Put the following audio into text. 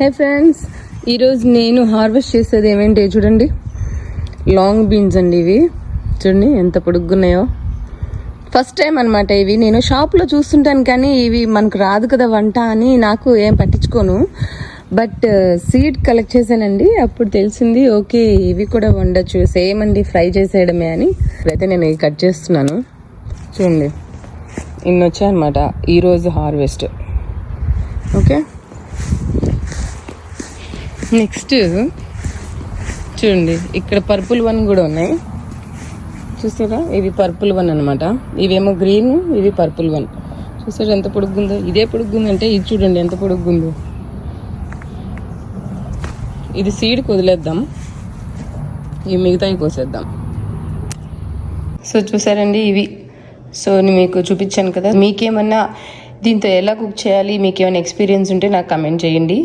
హే friends, ఈరోజు నేను harvest చేసేది ఏమేంటి చూడండి. లాంగ్ బీన్స్ అండి. ఇవి చూడండి ఎంత పొడుగున్నాయో. ఫస్ట్ టైం అనమాట ఇవి. నేను షాప్లో చూస్తుంటాను కానీ ఇవి మనకు రాదు కదా వంట అని నాకు ఏం పట్టించుకోను. బట్ సీడ్ కలెక్ట్ చేశానండి. అప్పుడు తెలిసింది ఓకే ఇవి కూడా వండొచ్చు, సేమ్ అండి ఫ్రై చేసేయడమే అని. ఇప్పుడైతే నేను ఇవి కట్ చేస్తున్నాను. చూడండి ఇన్ని వచ్చాయన్నమాట ఈరోజు హార్వెస్ట్. ఓకే, నెక్స్ట్ చూడండి ఇక్కడ పర్పుల్ వన్ కూడా ఉన్నాయి. చూసారా, ఇవి పర్పుల్ వన్ అనమాట. ఇవేమో గ్రీన్, ఇవి పర్పుల్ వన్. చూసారా ఎంత పొడుగ్గుందో. ఇదే పొడుగ్గుందంటే ఇది చూడండి ఎంత పొడుగ్గుందో. ఇది సీడ్కి వదిలేద్దాం, ఇవి మిగతాయి కోసేద్దాం. సో చూసారండి ఇవి. సో నేను మీకు చూపించాను కదా. మీకేమన్నా దీంతో ఎలా కుక్ చేయాలి, మీకేమైనా ఎక్స్పీరియన్స్ ఉంటే నాకు కమెంట్ చేయండి.